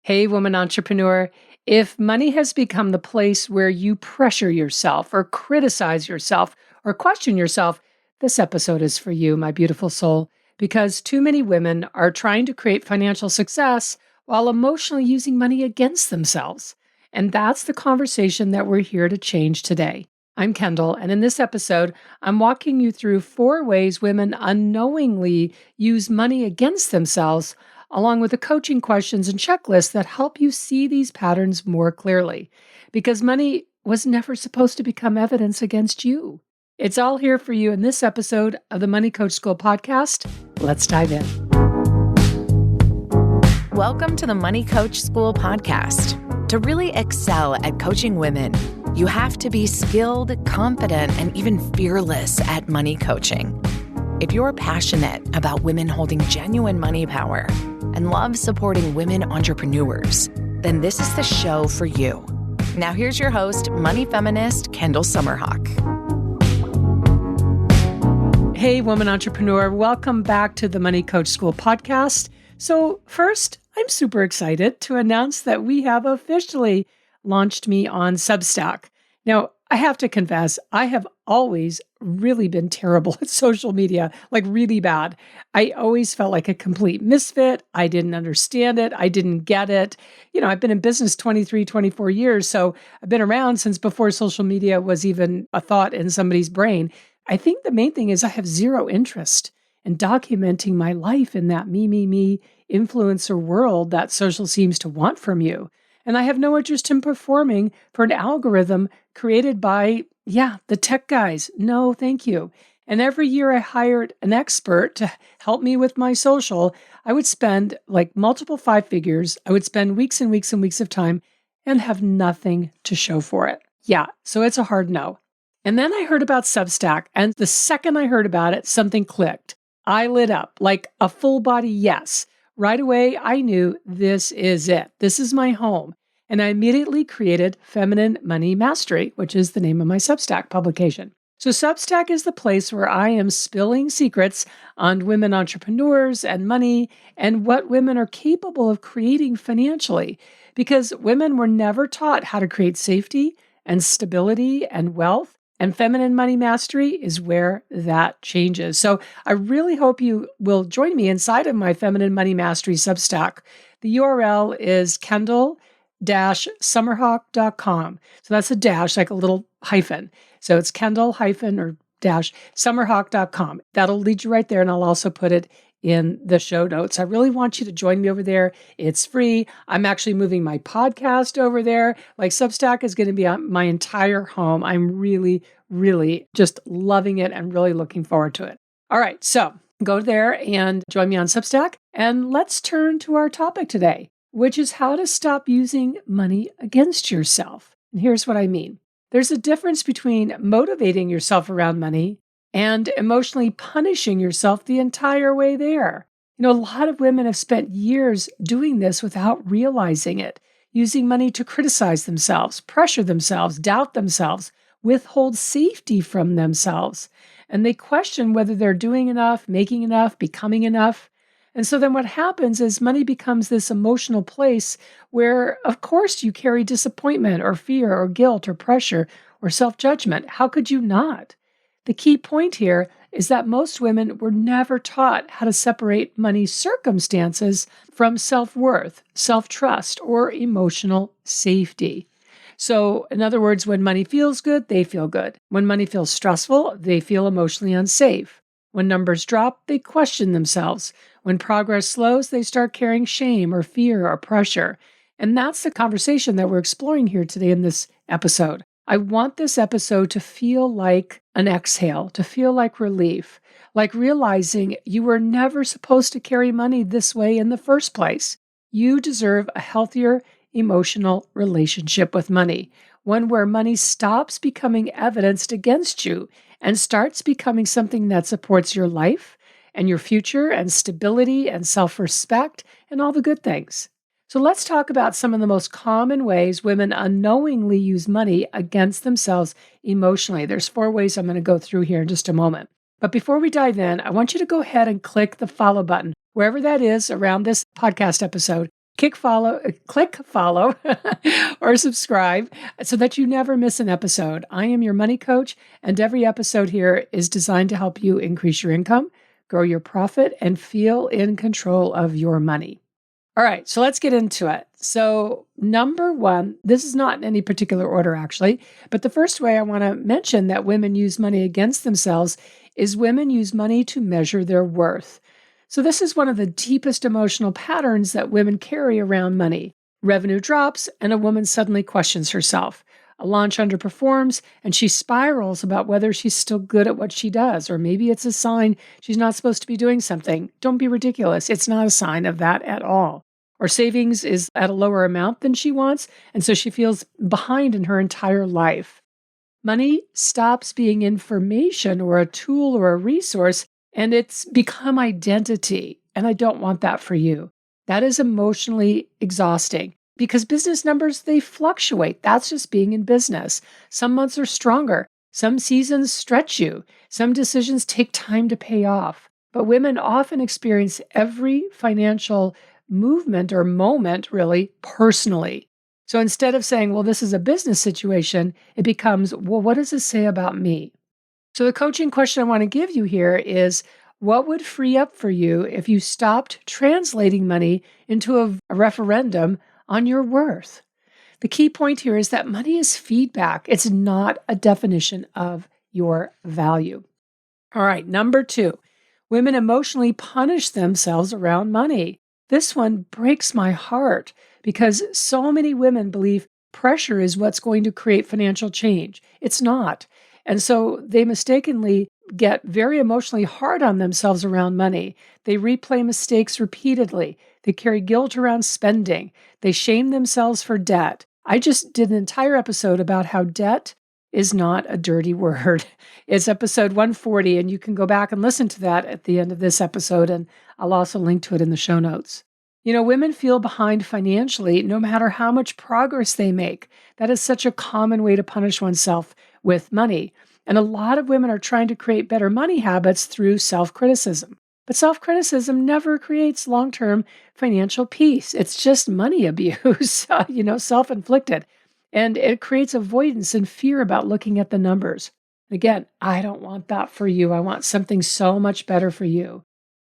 Hey, woman entrepreneur. If money has become the place where you pressure yourself or criticize yourself or question yourself, this episode is for you, my beautiful soul, because too many women are trying to create financial success while emotionally using money against themselves. And that's the conversation that we're here to change today. I'm Kendall, and in this episode, I'm walking you through 4 ways women unknowingly use money against themselves, along with the coaching questions and checklists that help you see these patterns more clearly. Because money was never supposed to become evidence against you. It's all here for you in this episode of the Money Coach School podcast. Let's dive in. Welcome to the Money Coach School podcast. To really excel at coaching women, you have to be skilled, confident, and even fearless at money coaching. If you're passionate about women holding genuine money power and love supporting women entrepreneurs, then this is the show for you. Now here's your host, money feminist Kendall Summerhawk. Hey, woman entrepreneur. Welcome back to the Money Coach School podcast. So first, I'm super excited to announce that we have officially launched me on Substack. Now, I have to confess, I have always really been terrible at social media, like really bad. I always felt like a complete misfit. I didn't understand it. I didn't get it. I've been in business 23, 24 years, so I've been around since before social media was even a thought in somebody's brain. I think the main thing is I have zero interest in documenting my life in that me influencer world that social seems to want from you. And I have no interest in performing for an algorithm created by, the tech guys. No, thank you. And every year I hired an expert to help me with my social. I would spend like multiple 5 figures. I would spend weeks and weeks and weeks of time and have nothing to show for it. So it's a hard no. And then I heard about Substack. And the second I heard about it, something clicked. I lit up like a full body yes. Right away, I knew this is it. This is my home. And I immediately created Feminine Money Mastery, which is the name of my Substack publication. So Substack is the place where I am spilling secrets on women entrepreneurs and money and what women are capable of creating financially. Because women were never taught how to create safety and stability and wealth. And Feminine Money Mastery is where that changes. So I really hope you will join me inside of my Feminine Money Mastery Substack. The URL is kendall-summerhawk.com. So that's a dash, like a little hyphen. So it's kendall-summerhawk.com. That'll lead you right there, and I'll also put it in the show notes. I really want you to join me over there. It's free. I'm actually moving my podcast over there. Like Substack is going to be my entire home. I'm really, really just loving it and really looking forward to it. All right, so go there and join me on Substack. And let's turn to our topic today, which is how to stop using money against yourself. And here's what I mean. There's a difference between motivating yourself around money and emotionally punishing yourself the entire way there. A lot of women have spent years doing this without realizing it, using money to criticize themselves, pressure themselves, doubt themselves, withhold safety from themselves. And they question whether they're doing enough, making enough, becoming enough. And so then what happens is money becomes this emotional place where, of course, you carry disappointment or fear or guilt or pressure or self-judgment. How could you not? The key point here is that most women were never taught how to separate money circumstances from self-worth, self-trust, or emotional safety. So, in other words, when money feels good, they feel good. When money feels stressful, they feel emotionally unsafe. When numbers drop, they question themselves. When progress slows, they start carrying shame or fear or pressure. And that's the conversation that we're exploring here today in this episode. I want this episode to feel like an exhale, to feel like relief, like realizing you were never supposed to carry money this way in the first place. You deserve a healthier emotional relationship with money, one where money stops becoming evidenced against you and starts becoming something that supports your life and your future and stability and self-respect and all the good things. So let's talk about some of the most common ways women unknowingly use money against themselves emotionally. There's 4 ways I'm going to go through here in just a moment. But before we dive in, I want you to go ahead and click the follow button, wherever that is around this podcast episode, click follow or subscribe so that you never miss an episode. I am your money coach, and every episode here is designed to help you increase your income, grow your profit, and feel in control of your money. All right, so let's get into it. So, number one, this is not in any particular order, actually, but the first way I want to mention that women use money against themselves is women use money to measure their worth. So, this is one of the deepest emotional patterns that women carry around money. Revenue drops, and a woman suddenly questions herself. A launch underperforms, and she spirals about whether she's still good at what she does, or maybe it's a sign she's not supposed to be doing something. Don't be ridiculous. It's not a sign of that at all. Or savings is at a lower amount than she wants, and so she feels behind in her entire life. Money stops being information or a tool or a resource, and it's become identity. And I don't want that for you. That is emotionally exhausting because business numbers, they fluctuate. That's just being in business. Some months are stronger. Some seasons stretch you. Some decisions take time to pay off. But women often experience every financial movement or moment really personally. So instead of saying, well, this is a business situation, it becomes, well, what does this say about me? So the coaching question I want to give you here is, what would free up for you if you stopped translating money into a referendum on your worth? The key point here is that money is feedback. It's not a definition of your value. All right, number two, women emotionally punish themselves around money. This one breaks my heart because so many women believe pressure is what's going to create financial change. It's not. And so they mistakenly get very emotionally hard on themselves around money. They replay mistakes repeatedly. They carry guilt around spending. They shame themselves for debt. I just did an entire episode about how debt is not a dirty word. It's episode 140, and you can go back and listen to that at the end of this episode, and I'll also link to it in the show notes. You know, women feel behind financially no matter how much progress they make. That is such a common way to punish oneself with money. And a lot of women are trying to create better money habits through self-criticism. But self-criticism never creates long-term financial peace. It's just money abuse, self-inflicted. And it creates avoidance and fear about looking at the numbers. Again, I don't want that for you. I want something so much better for you.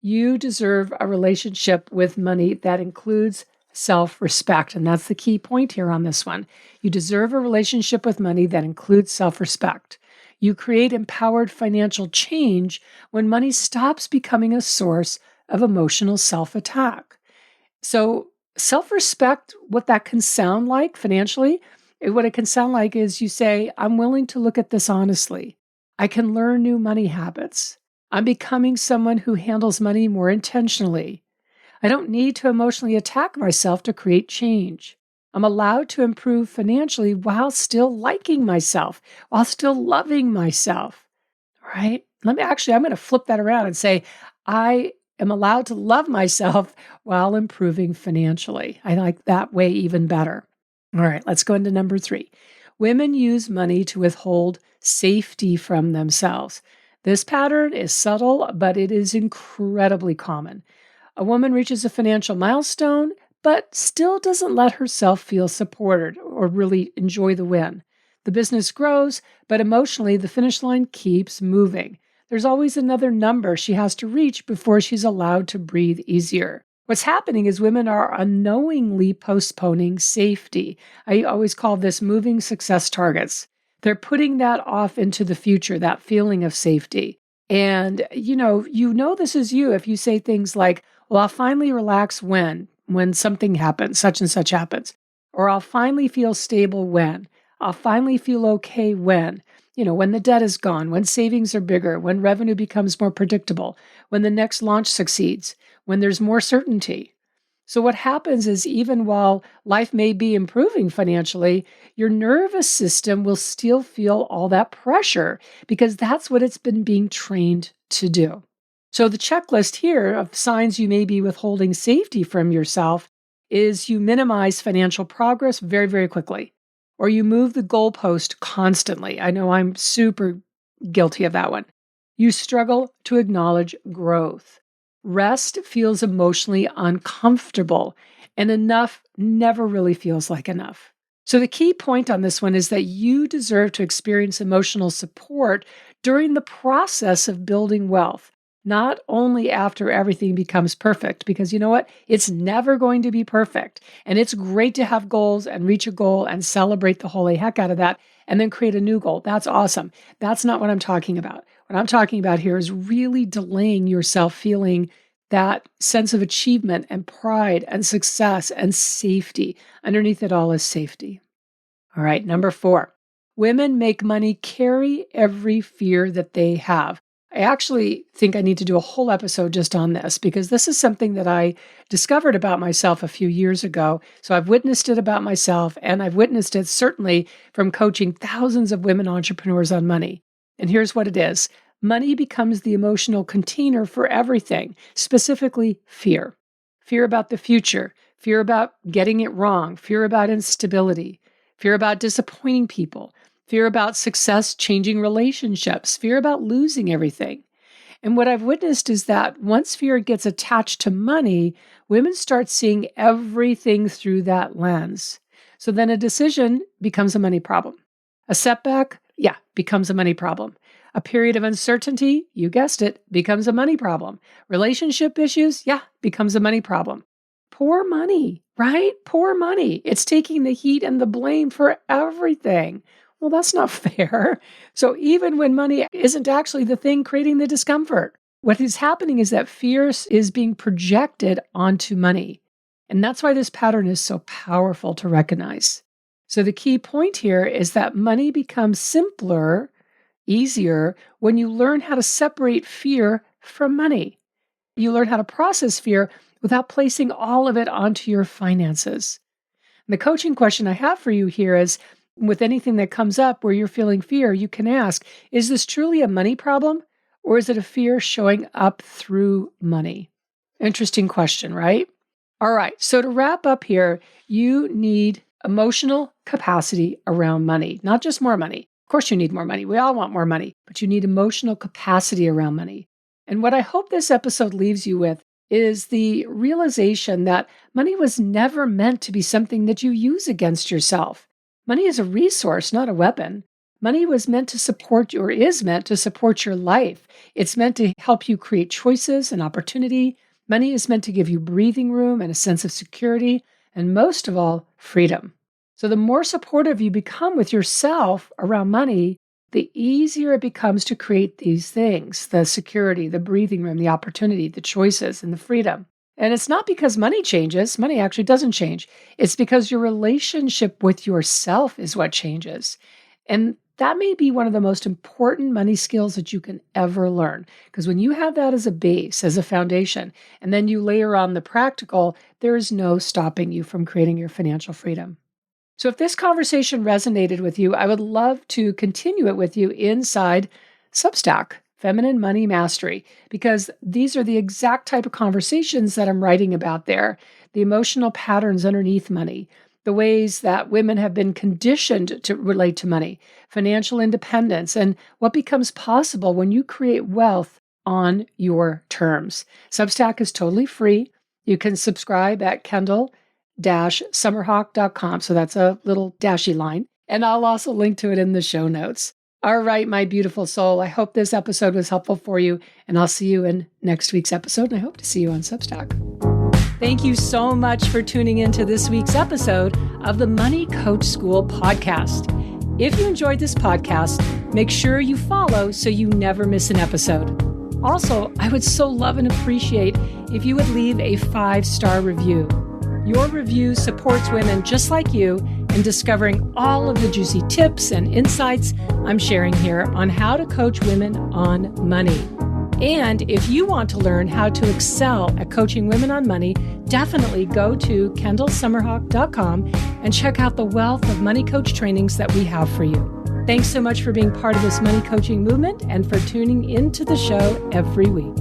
You deserve a relationship with money that includes self-respect. And that's the key point here on this one. You deserve a relationship with money that includes self-respect. You create empowered financial change when money stops becoming a source of emotional self-attack. So self-respect, what that can sound like financially, what it can sound like is you say, I'm willing to look at this honestly. I can learn new money habits. I'm becoming someone who handles money more intentionally. I don't need to emotionally attack myself to create change. I'm allowed to improve financially while still liking myself, while still loving myself. All right? I'm going to flip that around and say, I am allowed to love myself while improving financially. I like that way even better. All right, let's go into number three. Women use money to withhold safety from themselves. This pattern is subtle, but it is incredibly common. A woman reaches a financial milestone, but still doesn't let herself feel supported or really enjoy the win. The business grows, but emotionally, the finish line keeps moving. There's always another number she has to reach before she's allowed to breathe easier. What's happening is women are unknowingly postponing safety. I always call this moving success targets. They're putting that off into the future, that feeling of safety. And you know this is you if you say things like, well, I'll finally relax when something happens, such and such happens. Or I'll finally feel stable when. I'll finally feel okay when the debt is gone, when savings are bigger, when revenue becomes more predictable, when the next launch succeeds, when there's more certainty. So what happens is even while life may be improving financially, your nervous system will still feel all that pressure because that's what it's been being trained to do. So the checklist here of signs you may be withholding safety from yourself is you minimize financial progress very, very quickly, or you move the goalpost constantly. I know I'm super guilty of that one. You struggle to acknowledge growth. Rest feels emotionally uncomfortable, And enough never really feels like enough. So the key point on this one is that you deserve to experience emotional support during the process of building wealth, not only after everything becomes perfect, because you know what? It's never going to be perfect. And it's great to have goals and reach a goal and celebrate the holy heck out of that and then create a new goal. That's awesome. That's not what I'm talking about. What I'm talking about here is really delaying yourself feeling that sense of achievement and pride and success and safety. Underneath it all is safety. All right, number 4, women make money carry every fear that they have. I actually think I need to do a whole episode just on this because this is something that I discovered about myself a few years ago. So I've witnessed it about myself, and I've witnessed it certainly from coaching thousands of women entrepreneurs on money. And here's what it is. Money becomes the emotional container for everything, specifically fear. Fear about the future, fear about getting it wrong, fear about instability, fear about disappointing people, fear about success changing relationships, fear about losing everything. And what I've witnessed is that once fear gets attached to money, women start seeing everything through that lens. So then a decision becomes a money problem. A setback, becomes a money problem. A period of uncertainty, you guessed it, becomes a money problem. Relationship issues, becomes a money problem. Poor money, right? Poor money. It's taking the heat and the blame for everything. Well, that's not fair. So even when money isn't actually the thing creating the discomfort, what is happening is that fear is being projected onto money. And that's why this pattern is so powerful to recognize. So the key point here is that money becomes simpler, easier when you learn how to separate fear from money. You learn how to process fear without placing all of it onto your finances. And the coaching question I have for you here is, with anything that comes up where you're feeling fear, you can ask, is this truly a money problem or is it a fear showing up through money? Interesting question, right? All right, so to wrap up here, you need emotional capacity around money, not just more money. Of course, you need more money. We all want more money, but you need emotional capacity around money. And what I hope this episode leaves you with is the realization that money was never meant to be something that you use against yourself. Money is a resource, not a weapon. Money was meant to support or is meant to support your life. It's meant to help you create choices and opportunity. Money is meant to give you breathing room and a sense of security, and most of all, freedom. So the more supportive you become with yourself around money, the easier it becomes to create these things, the security, the breathing room, the opportunity, the choices, and the freedom. And it's not because money changes. Money actually doesn't change. It's because your relationship with yourself is what changes. And that may be one of the most important money skills that you can ever learn. Because when you have that as a base, as a foundation, and then you layer on the practical, there is no stopping you from creating your financial freedom. So if this conversation resonated with you, I would love to continue it with you inside Substack, Feminine Money Mastery, because these are the exact type of conversations that I'm writing about there, the emotional patterns underneath money, the ways that women have been conditioned to relate to money, financial independence, and what becomes possible when you create wealth on your terms. Substack is totally free. You can subscribe at Kendall-Summerhawk.com. So that's a little dashy line. And I'll also link to it in the show notes. All right, my beautiful soul. I hope this episode was helpful for you. And I'll see you in next week's episode. And I hope to see you on Substack. Thank you so much for tuning into this week's episode of the Money Coach School podcast. If you enjoyed this podcast, make sure you follow so you never miss an episode. Also, I would so love and appreciate if you would leave a 5-star review. Your review supports women just like you in discovering all of the juicy tips and insights I'm sharing here on how to coach women on money. And if you want to learn how to excel at coaching women on money, definitely go to KendallSummerhawk.com and check out the wealth of money coach trainings that we have for you. Thanks so much for being part of this money coaching movement and for tuning into the show every week.